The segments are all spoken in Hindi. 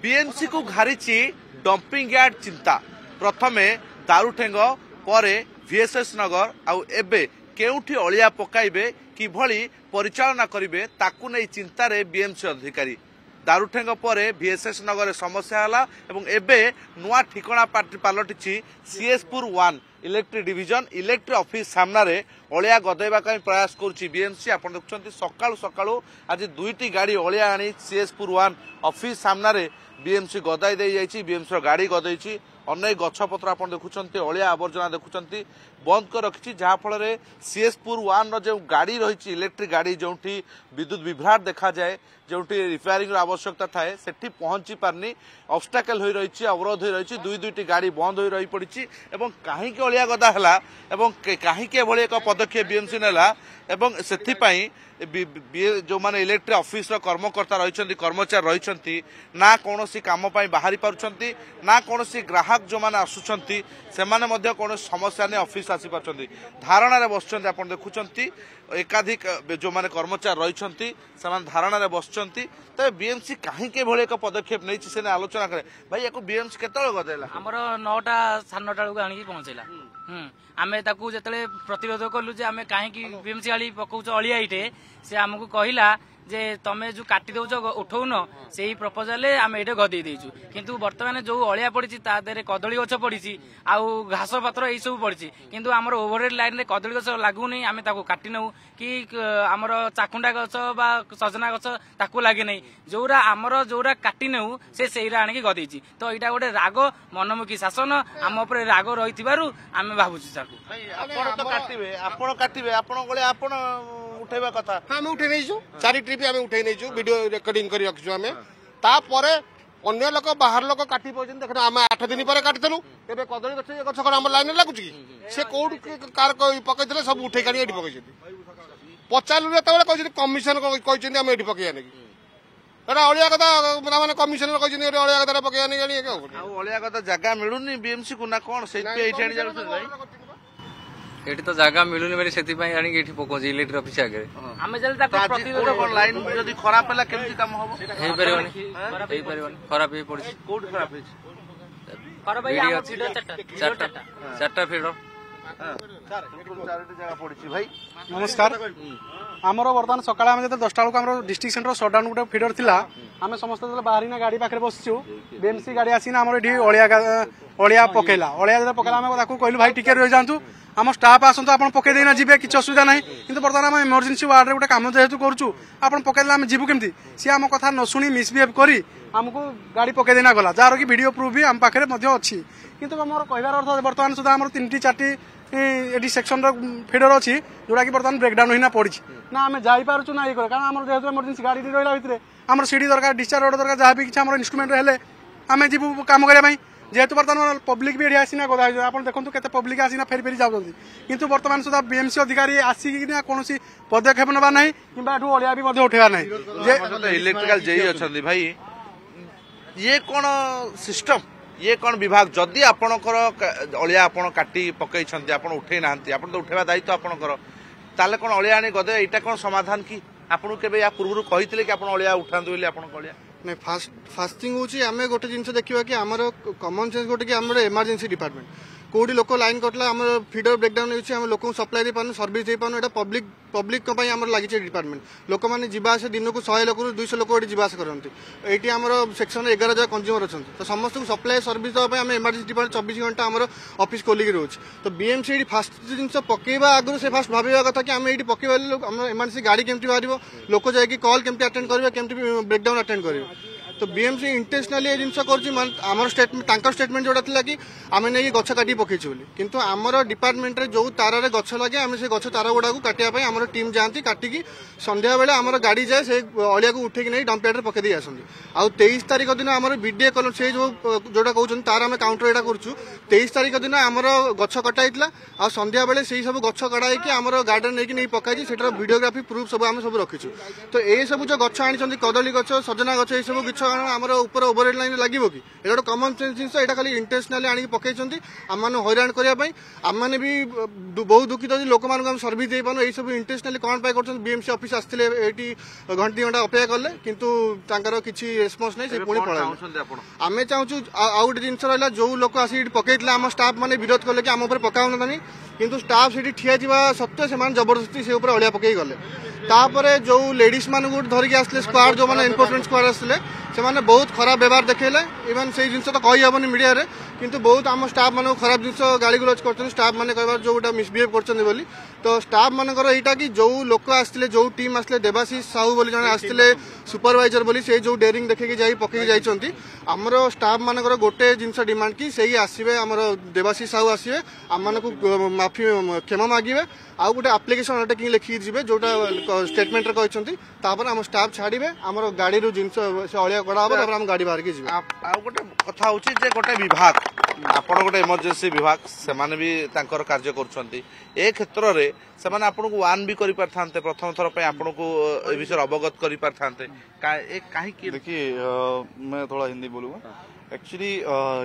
बीएमसी को घारिची डंपिंग यार्ड चिंता प्रथमे दारुठेंग परे वीएसएस नगर आउ एबे केउठी अलिया पकाइबे किभली परिचालना करिवे ताकू नै चिंतारे बीएमसी अधिकारी दारुठेंग परे वीएसएस नगर समस्या हला एवं एबे नुआ ठिकणा पलटिछि सीएसपुर 1 इलेक्ट्रिक डिविजन इलेक्ट्रिक ऑफिस सामने अलिया गदैबा प्रयास करुच्ची बीएमसी आप देखुं सकाळु सकाळु आज दुईटी गाड़ी अलिया आनी सीएसपुर 1 ऑफिस सामने बीएमसी गदाई दे जाइछि बीएमसी गाड़ी गदैछि अनेक गछपत्र आप देखुं अलिया आवर्जना देखुं बंद कर रखी जहाँफल सीएसपुर 1 जो गाड़ी रही इलेक्ट्रिक गाड़ी जो विद्युत विभ्राट देखा जाए जो रिपेयरिंग आवश्यकता थाए सेठी पहुंची पारनी ऑब्स्टाकल हो रही अवरोध हो रही दुईटी गाड़ी बंद हो रही पड़ी कहीं अलिया गदा है कहीं एक पदक्षेप बीएमसी नेला जो माने इलेक्ट्रिक ऑफिस कर्मकर्ता रही कर्मचारी रही ना कौन कम बाहरी पार्टी ना कौन ग्राहक जो मैंने आसुंच से कौन समस्या नहीं ऑफिस आसी पार्टी धारणा बस देखुं एकाधिक जो माने कर्मचारी रही धारणा बस तबे बीएमसी कहीं एक पदक्षेप नहीं से आलोचना करे भाई या बीएमसी केतल गदेला हमर 9टा 9:30 बेलू आनी पहुंचेला आमे ताकू जतले प्रतिरोध कलु जे आमे कहीं बीएमसी वाली पकाउछ अलिया इटे से हमको कहला जे तमे जो काटी दउछ उठौन से ही प्रपोजल आमे एटे गदे देइछु किंतु वर्तमान जो अलिया पड़ी ता देरे कदली गछ पड़ी आउ घास पत्र यही सब पड़ी किंतु आमर ओवरहेड लाइन रे कदली गछ लागू नहीं आमे ताकू काटी नउ कि आमर चाकुंडा गछ बा सजना गछ ताकू लागे नहीं जोरा आमर जोरा काटी नउ से सेइरा आनी गदेछि तो एटा गोटे राग मनमुखी शासन आम ऊपर राग रहिथिबारु आमे भाबुछु ताकू आपण तो काटिबे आपण गले आपण उठेबा कथा हम उठे नैछु 4 ट्रिप हम उठे नैछु वीडियो रिकॉर्डिंग करी रखछु हमें तापरे अन्य लोक बाहर लोक काटी पजन देख हम 8 दिन पर काटितलु एबे कदली गछ गछ कोन हम लाइन लागु छी से कोड कार पकई देले सब उठे कानी एठी पकई छथि पचालु रे तबले कहै कमिशन कहै छथि हम एठी पकई आने एरा अलिया कथा माने कमिशनर कहै छथि अलिया कथा पकई आने गानी के आ अलिया कथा जगह मिलुनी बीएमसी को ना कोन से एठी आनी जाउ भाई एठी तो जगह मिलुनी मेरे सेति पई आनी एठी पकोजी इलेक्ट्रिक ऑफिस आगे हमें जल्दी तक प्रतिरोध कोन लाइन जदी खराब होला केमती काम होबो हे परिवनी खराब हे पड़ी कोड खराब हे खराब भाई हम फीडर चारटा फीडर चारटी जगह पड़ी भाई नमस्कार आमर बर्तमान सकाळ आम जो 10टा बेलू आम डिस्ट्रिक्ट सेंटर सटडाउन गोटे फीडर थिला आम समस्त बाहरी गाड़ी पाखे बसचु बीएमसी गाड़ी आसीना आम अलिया पकेला अलिया पकेला आम कहलु भाई टिके रही जातु आम स्टाफ आसतु आप पकई देना जी किसी असुविधा ना कि बर्तमान आम इमरजेंसी वार्ड रे गोटे कम जेहेतु करूँ आप पकईदे आम जीवु केमती सी आम कथा न शुणी मिसबिहेव करी आमको गाड़ी पकई देना गला जार कि वीडियो प्रूफ भी आम पाखे अच्छी किंतु मोर कहबार अर्थ बर्तमान सुधा आम 3टी 4टी सेक्शन फीडर अच्छी जोटा कि बर्तमान ब्रेकडाउन होना पड़ी ना आम जापारु ना ये कारण आम जेहतु इमरजेंसी गाड़ी रहा भितर आम सीडी दरकार डिस्चार्ज रोड दरकार जहाँ भी किसी आम इन्स्ट्रुमेंट हेले आम जीवु कम करने जेहेतु बर्तमान पब्लिक भी आसीना गदा आप देखो केते पब्लिक आसीना फेरी फेरी जाऊँ किंतु बर्तमान सुधा बीएमसी अधिकारी आसिक कौन पदक्षेप ना ना कि अलिया भी उठेगा ना इलेक्ट्रिकल जेई अच्छा भाई ये कौन सिस्टम ये कौन विभाग जदि आपणकर अलिया आप काटी पकई आप उठे ना आप तो उठेवा दायित्व आपणकर ताले कौन अलिया आनी गदे यहाँ कौन समाधान कि आपको केबे या पूर्व कही कि आप अलिया उठातु बोली आप अलिया नहीं फास्ट थिंग हूँ आम गोटे जिन देखा कि आमर कमन सेन्स गोटे कि आम इमरजेंसी डिपार्टमेंट कौटी लोक लाइन कटला आम फीडर ब्रेकडाउन होम लोक सप्लाई दे पार्नु सर्विस दे पार्नु पब्लिक लगी डिपार्टमेंट लोक मैंने जीवास दिन को 100 लोक 200 लोक जीवास करते ये आम सेक्शन 11,000 कंज्यूमर अच्छा तो समस्त को सप्लाई सर्विस देवाई आम इमरजेंसी डिपार्टमेंट 24 घंटा आम ऑफिस खोलिक रोचे तो बीएमसी ये फास्ट जिन पकेवा आगुरी से फास्ट भाव कथा कि आम ये पकेवा इमरजेंसी गाड़ी केमती बाहर लोक जाकि कॉल केमती अटेंड करेंगे केमती ब्रेकडाउन अटेंड करेंगे तो बीएमसी इंटेंशनली ये जिन कर स्टेटमेंट जोड़ा था कि आम नहीं गछ काटी पकईचु बोली किंतु आमर डिपार्टमेंट रे जो तार गछ लगे आम से गछ तार गुड़ा काटिया आम टीम जाती काटिकी संध्या बेले आम गाड़ी जाए से अलिया को उठेकी नहीं डंपयार्ड पकई दी आसती आउ 23 तारीख दिन आम बीडीए कल से जोटा कहते तार आम काउंटर एटा कर 23 तारीख दिन आमर गछ कटा आ संध्या बेले से सब गछ कड़ाई आम गार्डन नहीं पकाई से वीडियोग्राफी प्रूफ सब आम सब रखीचु तो ये सब जो गछ आनी कदली गछ सजना गछ ये सब कारण आमर ऊपर ओवरहेड लाइन लगे कि ये कमन सेंस जिन यहाँ खाली इंटेंशनाली आनिक पकई आम हईराण करने आम मैंने भी बहुत दुखित अच्छे लोक मान सर्विस दे पानु सब इंटेंशनाली कौन कर बीएमसी ऑफिस आसते ये घंटे 2 घंटा अपेक्षा कले किंतु किसी रेस्पॉन्स नहीं पुणी पड़ा आम चाहूँ आउ गोटे जिन रहा जो लोक आसिक पकई आम स्टाफ मैंने विरोध कले कि आम पकाऊना किंतु स्टाफ से ठिया सत्वे से जबरदस्ती से अलिया पकई गले तापर जो लेडीज मान धरिकी आसते स्क्वाड जो मैंने एनफोर्समेंट स्क्वाड आसते से बहुत खराब व्यवहार देखले इवन से जिन तो कही हेनी मीडिया रे किंतु बहुत आम स्टाफ मान खराब जिन गाड़ी गुलज कर स्टाफ मैंने कह जो गोटा मिसबिहेव कर तो स्टाफ मानकर यहाँ कि जो लोक आसते जो टीम आसते देवाशीष साहू बोली जन आसते सुपरवाइजर बोली से जो डेरिंग देखिए जाई पकई जाइछंती आमर स्टाफ मानकर गोटे जिनस डिमांड कि सही आसवे आमर देवाशीष साहू आसवे आम मानक माफी क्षमा मागे आउ गोटे आप्लिकेसन अंडरटेकिंग लिखिक जी जोटा स्टेटमेंट कहते आम स्टाफ छाड़े आमर गाड़ी जिन से अलिया कड़ा हम गाड़ी बाहर की गोटे कथा हूँ गोटे विभाग आपण गोटे इमरजेंसी विभाग से भी कार्य कर क्षेत्र में से आपन को वान भी करि पारथांते प्रथम थर पे आपन को ए विषय अवगत करि पारथांते काहे देखिए मैं थोड़ा हिंदी बोलूंगा एक्चुअली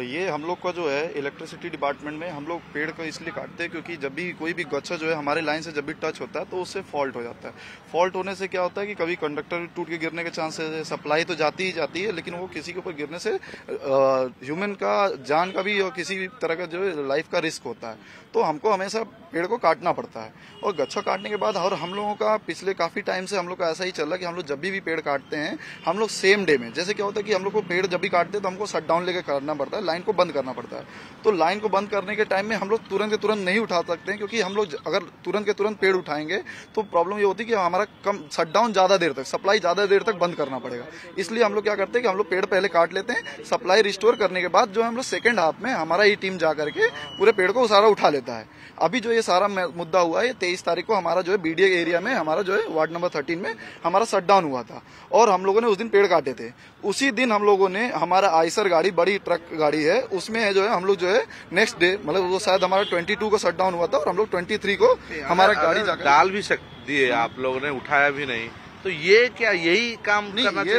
ये हम लोग का जो है इलेक्ट्रिसिटी डिपार्टमेंट में हम लोग पेड़ को इसलिए काटते हैं क्योंकि जब भी कोई भी गच्छा जो है हमारे लाइन से जब भी टच होता है तो उससे फॉल्ट हो जाता है। फॉल्ट होने से क्या होता है कि कभी कंडक्टर टूट के गिरने के चांसेस है, सप्लाई तो जाती ही जाती है लेकिन वो किसी के ऊपर गिरने से ह्यूमन का जान का भी और किसी तरह का जो है लाइफ का रिस्क होता है। तो हमको हमेशा पेड़ को काटना पड़ता है और गच्छा काटने के बाद और हम लोगों का पिछले काफी टाइम से हम लोग का ऐसा ही चल रहा है कि हम लोग जब भी पेड़ काटते हैं हम लोग सेम डे में, जैसे क्या होता है कि हम लोग को पेड़ जब भी काटते हैं तो हमको शट डाउन लेके करना पड़ता है, लाइन को बंद करना पड़ता है। तो लाइन को बंद करने के टाइम में हम लोग तुरंत के तुरंत नहीं उठा सकते हैं क्योंकि हम लोग अगर तुरंत के तुरंत पेड़ उठाएंगे तो प्रॉब्लम ये होती है कि हमारा कम शट डाउन ज्यादा देर तक, सप्लाई ज्यादा देर तक बंद करना पड़ेगा। इसलिए हम लोग क्या करते हैं कि हम लोग पेड़ पहले काट लेते हैं, सप्लाई रिस्टोर करने के बाद जो हम लोग सेकंड हाफ में हमारा ये टीम जा करके पूरे पेड़ को सारा उठा लेता है। अभी जो ये सारा मुद्दा हुआ है 23 तारीख को हमारा जो है बीडीए एरिया में हमारा जो है वार्ड नंबर 13 में हमारा शटडाउन हुआ था और हम लोगों ने उस दिन पेड़ काटे थे। उसी दिन हम लोगों ने हमारा आइसर गाड़ी, बड़ी ट्रक गाड़ी है, उसमें जो है हम लोग जो है नेक्स्ट डे मतलब वो शायद हमारा 22 को शटडाउन हुआ था और हम लोग 23 को हमारा गाड़ी डाल भी सकती है, आप लोगों ने उठाया भी नहीं, तो ये क्या यही काम करना चाहिए?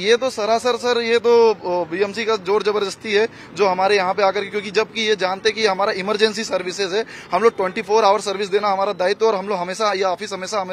ये तो सरासर सर ये तो बीएमसी का जोर जबरदस्ती है जो हमारे यहाँ पे आकर, क्योंकि जबकि ये जानते कि हमारा इमरजेंसी सर्विसेज है, हम लोग 24 आवर सर्विस देना हमारा दायित्व और हम लोग हमेशा ये ऑफिस हमेशा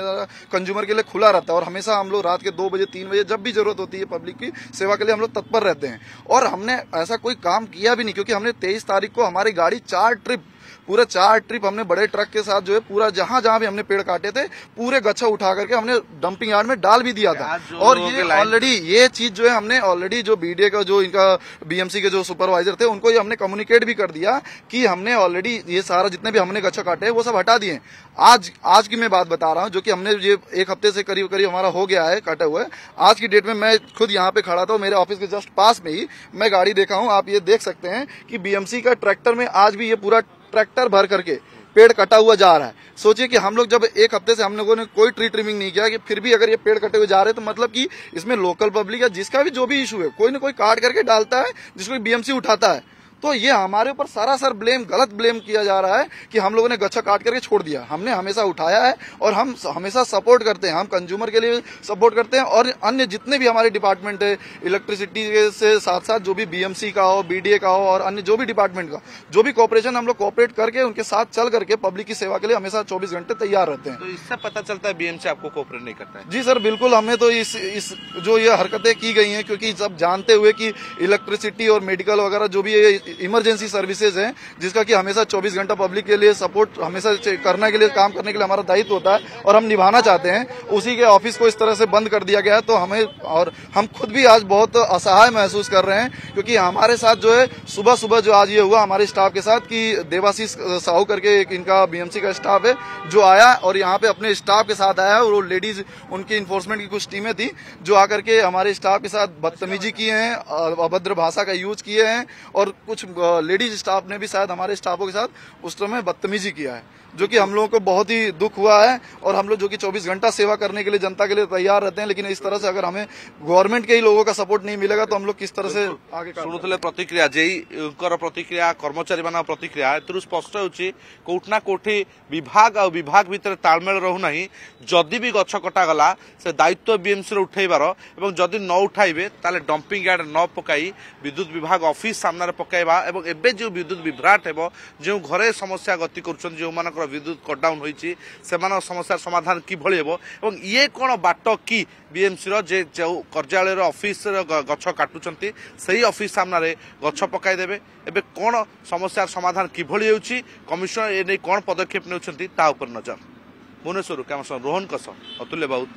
कंज्यूमर के लिए खुला रहता है और हमेशा हम लोग रात के 2 बजे 3 बजे जब भी जरूरत होती है पब्लिक की सेवा के लिए हम लोग तत्पर रहते हैं। और हमने ऐसा कोई काम किया भी नहीं क्योंकि हमने 23 तारीख को हमारी गाड़ी 4 ट्रिप हमने बड़े ट्रक के साथ जो है पूरा जहां भी हमने पेड़ काटे थे पूरे गच्छा उठा करके हमने डंपिंग यार्ड में डाल भी दिया था। और ये ऑलरेडी ये चीज जो है हमने ऑलरेडी जो बीडीए का जो इनका बीएमसी के जो सुपरवाइजर थे उनको ये हमने कम्युनिकेट भी कर दिया कि हमने ऑलरेडी ये सारा जितने भी हमने गच्छा काटे वो सब हटा दिए। आज की मैं बात बता रहा हूँ जो कि हमने ये 1 हफ्ते से करीब हमारा हो गया है काटे हुए। आज की डेट में मैं खुद यहाँ पे खड़ा था, मेरे ऑफिस के जस्ट पास में ही मैं गाड़ी देखा हूँ, आप ये देख सकते हैं कि बीएमसी का ट्रैक्टर में आज भी ये पूरा ट्रैक्टर भर करके पेड़ कटा हुआ जा रहा है। सोचिए कि हम लोग जब 1 हफ्ते से हम लोगों ने कोई ट्री ट्रिमिंग नहीं किया कि फिर भी अगर ये पेड़ कटे हुए जा रहे हैं तो मतलब कि इसमें लोकल पब्लिक या जिसका भी जो भी इशू है कोई ना कोई काट करके डालता है जिसको बीएमसी उठाता है। तो ये हमारे ऊपर सरासर गलत ब्लेम किया जा रहा है कि हम लोगों ने गच्छा काट करके छोड़ दिया। हमने हमेशा उठाया है और हम हमेशा सपोर्ट करते हैं, हम कंज्यूमर के लिए सपोर्ट करते हैं और अन्य जितने भी हमारे डिपार्टमेंट है इलेक्ट्रिसिटी से साथ साथ जो भी बीएमसी का हो, बीडीए का हो और अन्य जो भी डिपार्टमेंट का जो भी कॉपरेशन हम लोग कॉपरेट करके उनके साथ चल करके पब्लिक की सेवा के लिए हमेशा 24 घंटे तैयार रहते हैं। तो इससे पता चलता है बीएमसी आपको कॉपरेट नहीं करता है? जी सर बिल्कुल, हमें तो इस जो ये हरकतें की गई है क्योंकि सब जानते हुए कि इलेक्ट्रिसिटी और मेडिकल वगैरह जो भी इमरजेंसी सर्विसेज हैं जिसका कि हमेशा 24 घंटा पब्लिक के लिए सपोर्ट हमेशा करने के लिए काम करने के लिए हमारा दायित्व होता है और हम निभाना चाहते हैं। उसी के ऑफिस को इस तरह से बंद कर दिया गया है तो हमें और हम खुद भी आज बहुत असहाय महसूस कर रहे हैं क्योंकि हमारे साथ जो है सुबह जो आज ये हुआ हमारे स्टाफ के साथ कि देवाशीष साहू करके एक इनका बीएमसी का स्टाफ है जो आया और यहाँ पे अपने स्टाफ के साथ आया और वो लेडीज उनकी इन्फोर्समेंट की कुछ टीमें थी जो आकर के हमारे स्टाफ के साथ बदतमीजी किए हैं, अभद्र भाषा का यूज किए हैं और कुछ लेडीज स्टाफ ने भी शायद हमारे स्टाफों के साथ उस समय बदतमीजी किया है। जो कि हम लोगों को बहुत ही दुख हुआ है। और हम लोग जो कि 24 घंटा सेवा करने के लिए जनता के लिए तैयार रहते हैं, लेकिन इस तरह से अगर हमें गवर्नमेंट के ही लोगों का सपोर्ट नहीं मिलेगा तो हम लोग किस तरह से आगे शुणुले प्रतिक्रिया जेई प्रतिक्रिया कर्मचारी मान प्रतिक्रिया एथुरु स्पष्ट होची कोठना कोठी विभाग आ विभाग भितर तालमेल रहूना जदि भी गछ कटा गला से दायित्व बीएमसी उठेबार एवं जदि न उठाइबे ताले डंपिंग यार्ड न पकाई विद्युत विभाग ऑफिस सामने पकाइबा एवं एबे जो विद्युत विभ्राट हेबो जो घरे समस्या गति करुछन जो मानकर विद्युत कटडाउन होईची सेमान समस्या समाधान किभଳି हेबो एवं ये कोन बाट की बीएमसी रो जे जो कार्यालय ऑफिस गछ काटुचंती सही ऑफिस सामने गछ पकाई देबे एबे कोन समस्या समाधान किभଳି होउची कमिशनर ए नै कोन पदक्षेप नेउचंती ता ऊपर नजर भुवनेश्वर कैमरा रोहन कस अतुल्य बाउत।